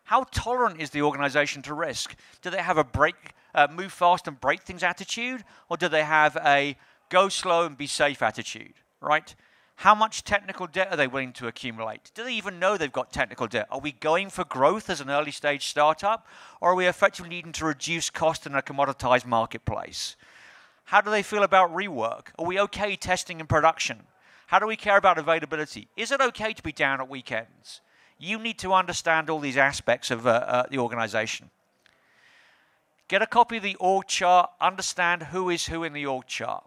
How tolerant is the organization to risk? Do they have a move fast and break things attitude? Or do they have a go slow and be safe attitude, right? How much technical debt are they willing to accumulate? Do they even know they've got technical debt? Are we going for growth as an early stage startup? Or are we effectively needing to reduce cost in a commoditized marketplace? How do they feel about rework? Are we okay testing in production? How do we care about availability? Is it okay to be down at weekends? You need to understand all these aspects of the organization. Get a copy of the org chart, understand who is who in the org chart.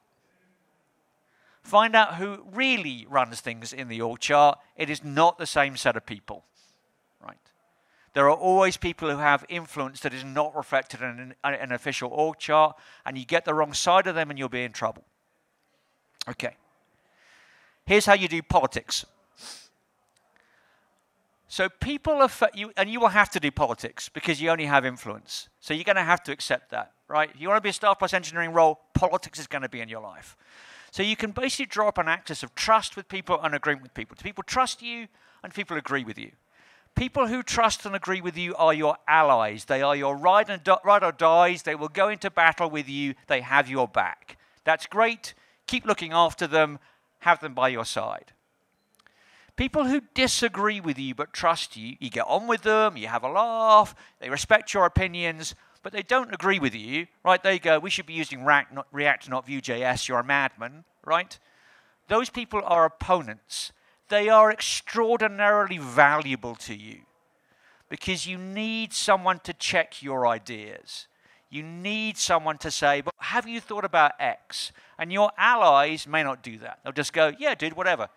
Find out who really runs things in the org chart. It is not the same set of people, right? There are always people who have influence that is not reflected in an official org chart, and you get the wrong side of them and you'll be in trouble. Okay. Here's how you do politics. So people affect you, and you will have to do politics because you only have influence. So you're going to have to accept that, right? If you want to be a staff plus engineering role, politics is going to be in your life. So you can basically draw up an axis of trust with people and agreement with people. Do people trust you and people agree with you? People who trust and agree with you are your allies. They are your ride or dies. They will go into battle with you. They have your back. That's great. Keep looking after them. Have them by your side. People who disagree with you but trust you, you get on with them, you have a laugh, they respect your opinions, but they don't agree with you, right? They go, we should be using React, not Vue.js, you're a madman, right? Those people are opponents. They are extraordinarily valuable to you because you need someone to check your ideas. You need someone to say, but have you thought about X? And your allies may not do that. They'll just go, yeah, dude, whatever,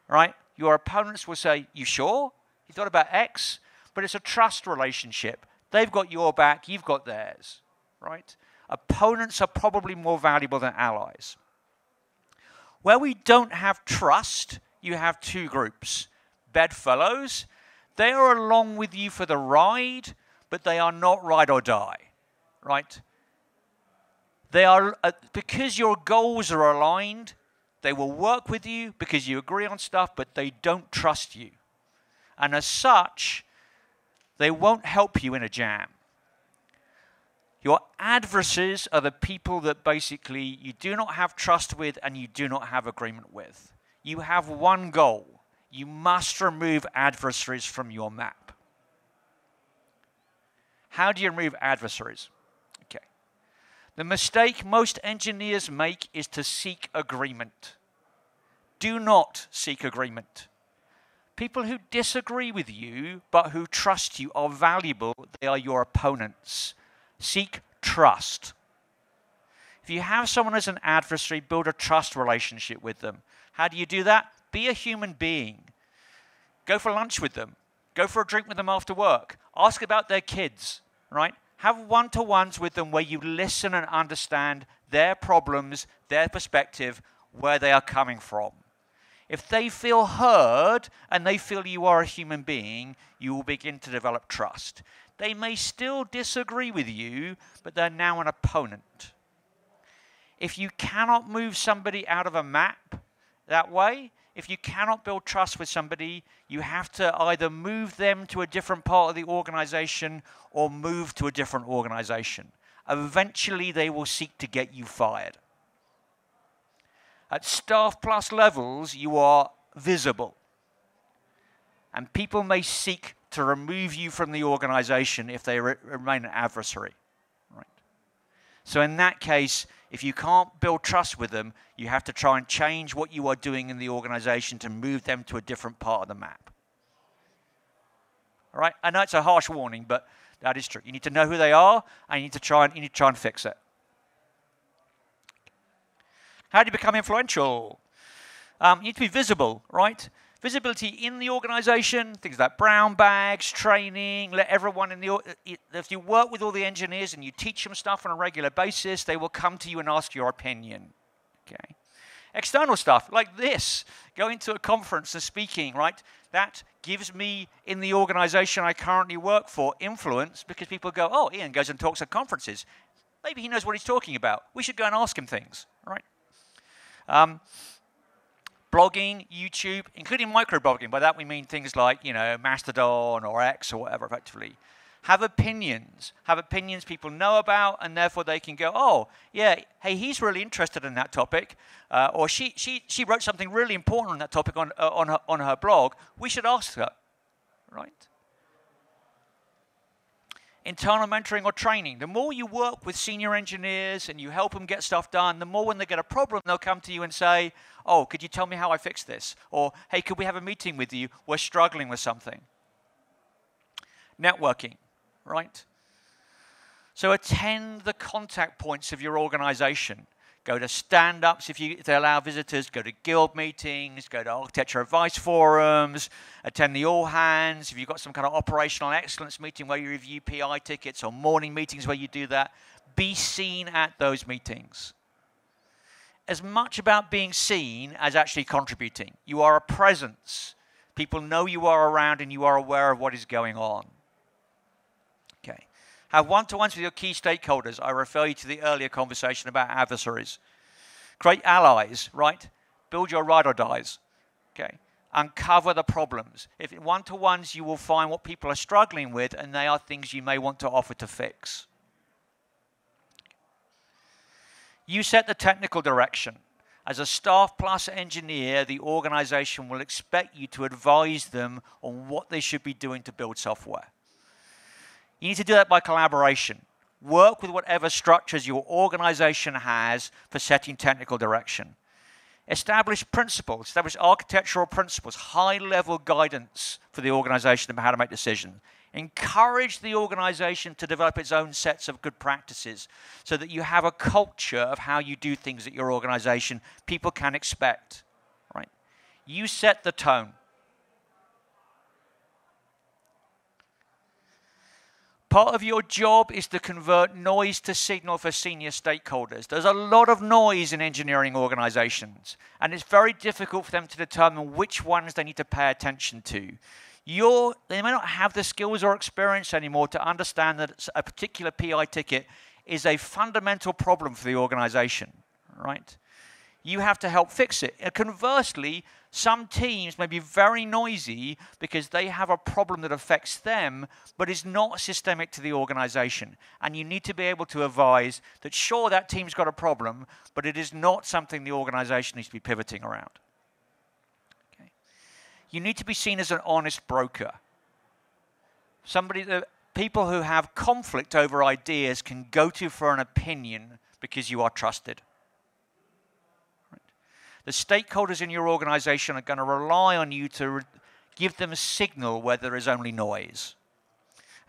right? Your opponents will say, you sure? You thought about X? But it's a trust relationship. They've got your back, you've got theirs, right? Opponents are probably more valuable than allies. Where we don't have trust, you have two groups. Bedfellows, they are along with you for the ride, but they are not ride or die, right? They are, because your goals are aligned, they will work with you because you agree on stuff, but they don't trust you. And as such, they won't help you in a jam. Your adversaries are the people that basically you do not have trust with and you do not have agreement with. You have one goal. You must remove adversaries from your map. How do you remove adversaries? Okay. The mistake most engineers make is to seek agreement. Do not seek agreement. People who disagree with you but who trust you are valuable. They are your opponents. Seek trust. If you have someone as an adversary, build a trust relationship with them. How do you do that? Be a human being. Go for lunch with them. Go for a drink with them after work. Ask about their kids, right? Have one-to-ones with them where you listen and understand their problems, their perspective, where they are coming from. If they feel heard and they feel you are a human being, you will begin to develop trust. They may still disagree with you, but they're now an opponent. If you cannot move somebody out of a map that way, if you cannot build trust with somebody, you have to either move them to a different part of the organization or move to a different organization. Eventually, they will seek to get you fired. At staff plus levels, you are visible. And people may seek to remove you from the organization if they remain an adversary. Right? So in that case, If you can't build trust with them, you have to try and change what you are doing in the organization to move them to a different part of the map. All right? I know it's a harsh warning, but that is true. You need to know who they are, and you need to try and fix it. How do you become influential? You need to be visible, right? Visibility in the organization, things like brown bags, training, let everyone in the... If you work with all the engineers and you teach them stuff on a regular basis, they will come to you and ask your opinion, okay? External stuff, like this, going to a conference and speaking, right? That gives me, in the organization I currently work for, influence, because people go, oh, Ian goes and talks at conferences. Maybe he knows what he's talking about. We should go and ask him things, right? Blogging, YouTube, including microblogging. By that we mean things like, you know, Mastodon or X or whatever, effectively. Have opinions people know about, and therefore they can go, oh, yeah, hey, he's really interested in that topic, or she wrote something really important on that topic on her blog. We should ask her, right? Internal mentoring or training. The more you work with senior engineers and you help them get stuff done, the more when they get a problem, they'll come to you and say, oh, could you tell me how I fix this? Or, hey, could we have a meeting with you? We're struggling with something. Networking, right? So attend the contact points of your organization. Go to stand-ups if they allow visitors, go to guild meetings, go to architecture advice forums, attend the all-hands. If you've got some kind of operational excellence meeting where you review PI tickets or morning meetings where you do that, be seen at those meetings. As much about being seen as actually contributing. You are a presence. People know you are around and you are aware of what is going on. Okay. Have one-to-ones with your key stakeholders. I refer you to the earlier conversation about adversaries. Create allies, right? Build your ride or dies. Okay. Uncover the problems. If in one-to-ones, you will find what people are struggling with, and they are things you may want to offer to fix. You set the technical direction. As a staff plus engineer, the organization will expect you to advise them on what they should be doing to build software. You need to do that by collaboration. Work with whatever structures your organization has for setting technical direction. Establish principles, establish architectural principles, high-level guidance for the organization about how to make decisions. Encourage the organization to develop its own sets of good practices so that you have a culture of how you do things at your organization people can expect, right? You set the tone. Part of your job is to convert noise to signal for senior stakeholders. There's a lot of noise in engineering organizations, and it's very difficult for them to determine which ones they need to pay attention to. They may not have the skills or experience anymore to understand that a particular PI ticket is a fundamental problem for the organization, right? You have to help fix it. And conversely, some teams may be very noisy because they have a problem that affects them, but is not systemic to the organization. And you need to be able to advise that, sure, that team's got a problem, but it is not something the organization needs to be pivoting around. Okay. You need to be seen as an honest broker. People who have conflict over ideas can go to for an opinion because you are trusted. The stakeholders in your organization are going to rely on you to give them a signal where there is only noise.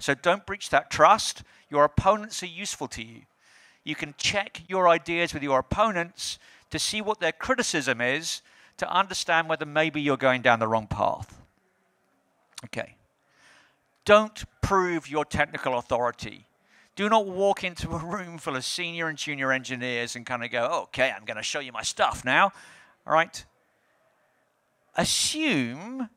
So don't breach that trust. Your opponents are useful to you. You can check your ideas with your opponents to see what their criticism is, to understand whether maybe you're going down the wrong path. Okay. Don't prove your technical authority. Do not walk into a room full of senior and junior engineers and kind of go, okay, I'm going to show you my stuff now. All right? Assume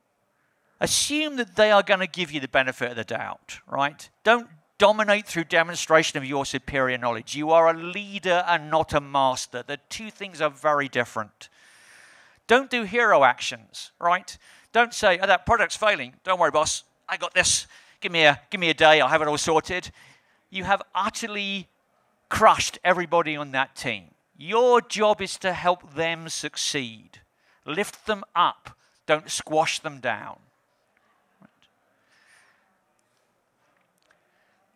that they are going to give you the benefit of the doubt, right? Don't dominate through demonstration of your superior knowledge. You are a leader and not a master. The two things are very different. Don't do hero actions, right? Don't say, oh, that product's failing. Don't worry, boss. I got this. Give me a day. I'll have it all sorted. You have utterly crushed everybody on that team. Your job is to help them succeed. Lift them up. Don't squash them down.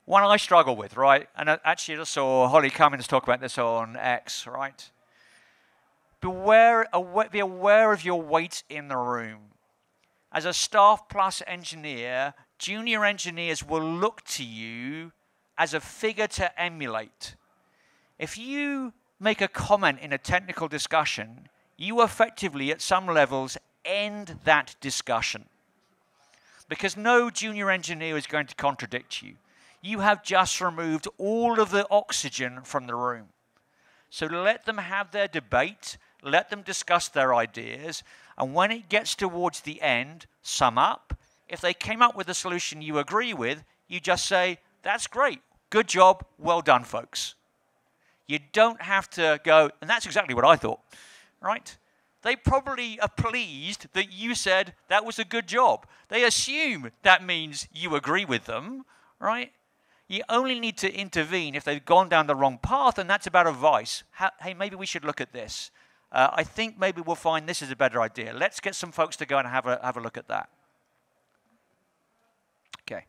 one I struggle with, right? And actually I just saw Holly Cummins talk about this on X, right? Be aware of your weight in the room. As a staff plus engineer, junior engineers will look to you as a figure to emulate. If you make a comment in a technical discussion, you effectively, at some levels, end that discussion. Because no junior engineer is going to contradict you. You have just removed all of the oxygen from the room. So let them have their debate, let them discuss their ideas, and when it gets towards the end, sum up. If they came up with a solution you agree with, you just say, that's great, good job, well done, folks. You don't have to go, and that's exactly what I thought, right? They probably are pleased that you said that was a good job. They assume that means you agree with them, right? You only need to intervene if they've gone down the wrong path, and that's about advice. Hey, maybe we should look at this. I think maybe we'll find this is a better idea. Let's get some folks to go and have a look at that. Okay.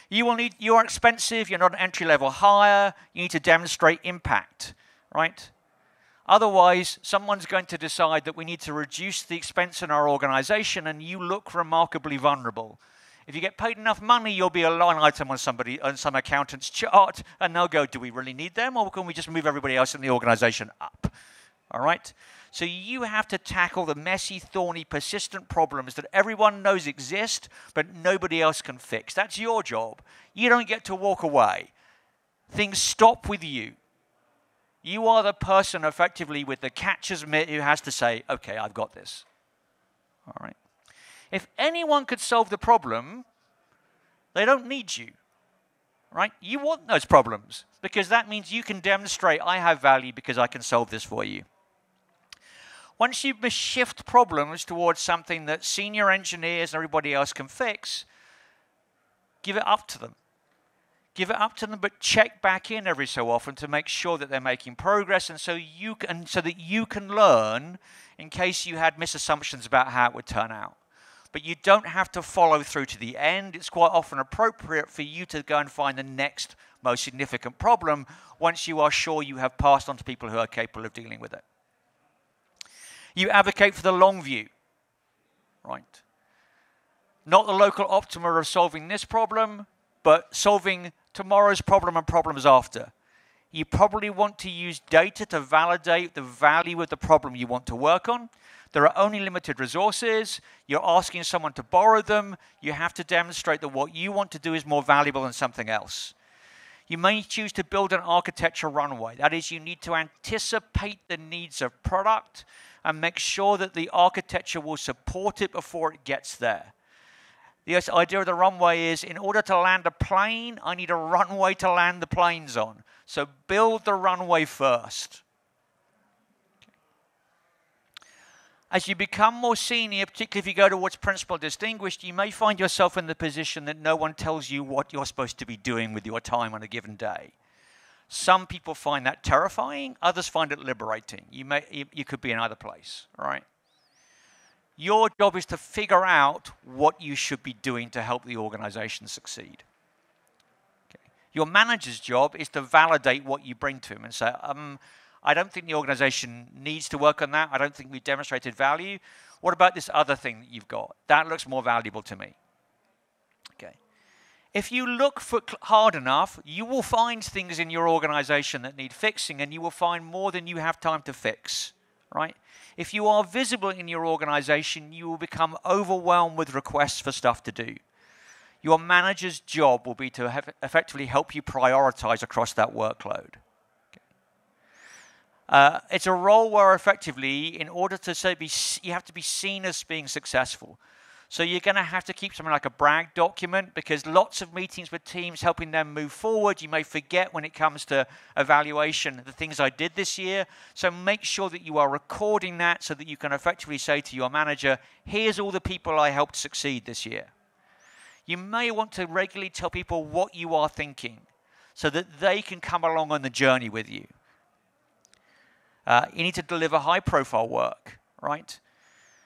You are expensive, you're not an entry-level hire, you need to demonstrate impact, right? Otherwise, someone's going to decide that we need to reduce the expense in our organization and you look remarkably vulnerable. If you get paid enough money, you'll be a line item on some accountant's chart, and they'll go, do we really need them, or can we just move everybody else in the organization up? All right? So you have to tackle the messy, thorny, persistent problems that everyone knows exist, but nobody else can fix. That's your job. You don't get to walk away. Things stop with you. You are the person effectively with the catcher's mitt who has to say, okay, I've got this. All right? If anyone could solve the problem, they don't need you. Right? You want those problems because that means you can demonstrate I have value because I can solve this for you. Once you shift problems towards something that senior engineers and everybody else can fix, give it up to them. Give it up to them, but check back in every so often to make sure that they're making progress, and so that you can learn in case you had misassumptions about how it would turn out. But you don't have to follow through to the end. It's quite often appropriate for you to go and find the next most significant problem once you are sure you have passed on to people who are capable of dealing with it. You advocate for the long view, right? Not the local optima of solving this problem, but solving tomorrow's problem and problems after. You probably want to use data to validate the value of the problem you want to work on. There are only limited resources. You're asking someone to borrow them. You have to demonstrate that what you want to do is more valuable than something else. You may choose to build an architecture runway. That is, you need to anticipate the needs of product and make sure that the architecture will support it before it gets there. The idea of the runway is, in order to land a plane, I need a runway to land the planes on. So build the runway first. As you become more senior, particularly if you go towards principal distinguished, you may find yourself in the position that no one tells you what you're supposed to be doing with your time on a given day. Some people find that terrifying, others find it liberating. You could be in either place, right? Your job is to figure out what you should be doing to help the organization succeed. Okay. Your manager's job is to validate what you bring to him and say, I don't think the organization needs to work on that. I don't think we've demonstrated value. What about this other thing that you've got? That looks more valuable to me. Okay. If you look hard enough, you will find things in your organization that need fixing, and you will find more than you have time to fix, right? If you are visible in your organization, you will become overwhelmed with requests for stuff to do. Your manager's job will be to effectively help you prioritize across that workload. It's a role where effectively, in order to you have to be seen as being successful. So you're going to have to keep something like a brag document, because lots of meetings with teams helping them move forward. You may forget when it comes to evaluation the things I did this year. So make sure that you are recording that so that you can effectively say to your manager, here's all the people I helped succeed this year. You may want to regularly tell people what you are thinking so that they can come along on the journey with you. You need to deliver high-profile work, right?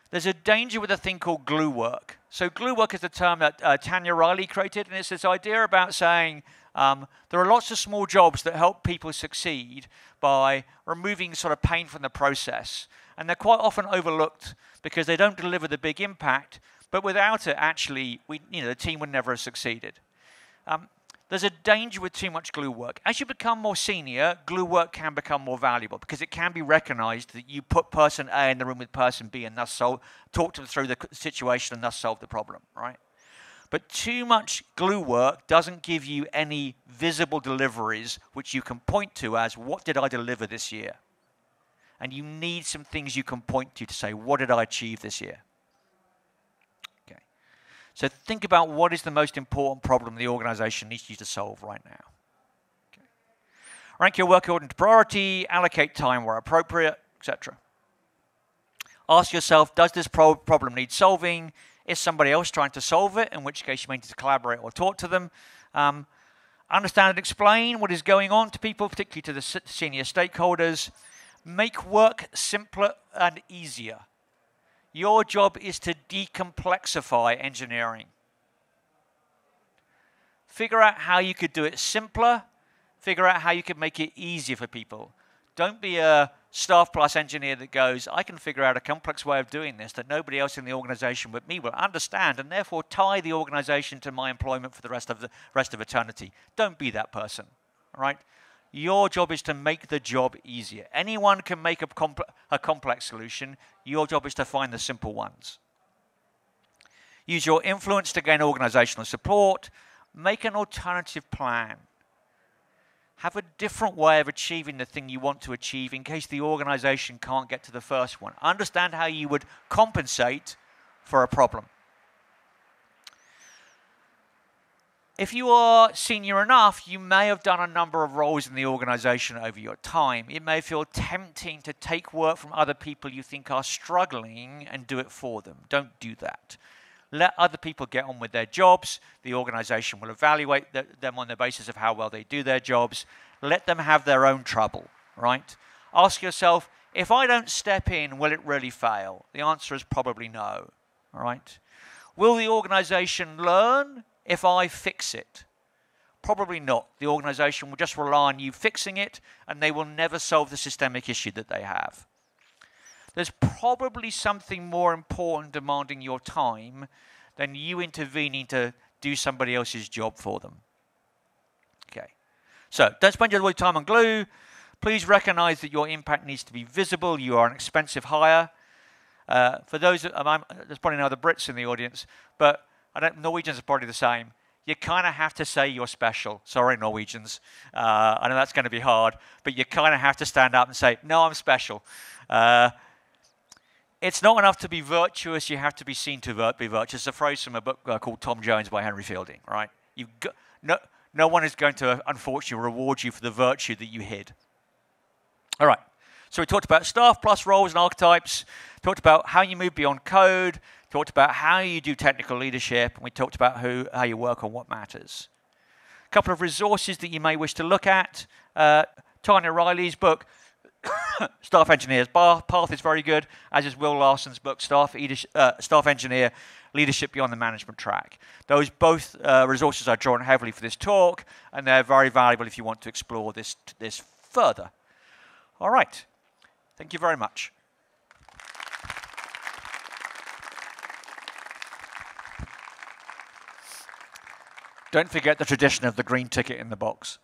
There's a danger with a thing called glue work. So glue work is a term that Tanya Riley created, and it's this idea about saying there are lots of small jobs that help people succeed by removing sort of pain from the process. And they're quite often overlooked because they don't deliver the big impact, but without it, actually, the team would never have succeeded. There's a danger with too much glue work. As you become more senior, glue work can become more valuable because it can be recognized that you put person A in the room with person B and thus talk to them through the situation and thus solve the problem, right? But too much glue work doesn't give you any visible deliveries which you can point to as, what did I deliver this year? And you need some things you can point to say, what did I achieve this year? Okay. So think about what is the most important problem the organization needs you to solve right now. Okay. Rank your work according to priority, allocate time where appropriate, etc. Ask yourself, does this problem need solving? Is somebody else trying to solve it, in which case you may need to collaborate or talk to them. Understand and explain what is going on to people, particularly to the senior stakeholders. Make work simpler and easier. Your job is to decomplexify engineering. Figure out how you could do it simpler. Figure out how you could make it easier for people. Don't be a staff plus engineer that goes, I can figure out a complex way of doing this that nobody else in the organization but me will understand and therefore tie the organization to my employment for the rest of eternity. Don't be that person, all right? Your job is to make the job easier. Anyone can make a complex solution. Your job is to find the simple ones. Use your influence to gain organizational support. Make an alternative plan. Have a different way of achieving the thing you want to achieve in case the organization can't get to the first one. Understand how you would compensate for a problem. If you are senior enough, you may have done a number of roles in the organization over your time. It may feel tempting to take work from other people you think are struggling and do it for them. Don't do that. Let other people get on with their jobs. The organization will evaluate them on the basis of how well they do their jobs. Let them have their own trouble, right? Ask yourself, if I don't step in, will it really fail? The answer is probably no, all right? Will the organization learn if I fix it? Probably not. The organization will just rely on you fixing it, and they will never solve the systemic issue that they have. There's probably something more important demanding your time than you intervening to do somebody else's job for them. Okay. So don't spend your time on glue. Please recognize that your impact needs to be visible. You are an expensive hire. For those, there's probably no other Brits in the audience, but Norwegians are probably the same. You kind of have to say you're special. Sorry, Norwegians. I know that's going to be hard, but you kind of have to stand up and say, no, I'm special. It's not enough to be virtuous, you have to be seen to be virtuous. It's a phrase from a book called Tom Jones by Henry Fielding, right? No one is going to, unfortunately, reward you for the virtue that you hid. All right, so we talked about staff plus roles and archetypes, talked about how you move beyond code, talked about how you do technical leadership, and we talked about how you work on what matters. A couple of resources that you may wish to look at. Tanya Riley's book, Staff Engineer's Path is very good, as is Will Larson's book, Staff Engineer, Leadership Beyond the Management Track. Those both resources are drawn heavily for this talk, and they're very valuable if you want to explore this further. All right. Thank you very much. Don't forget the tradition of the green ticket in the box.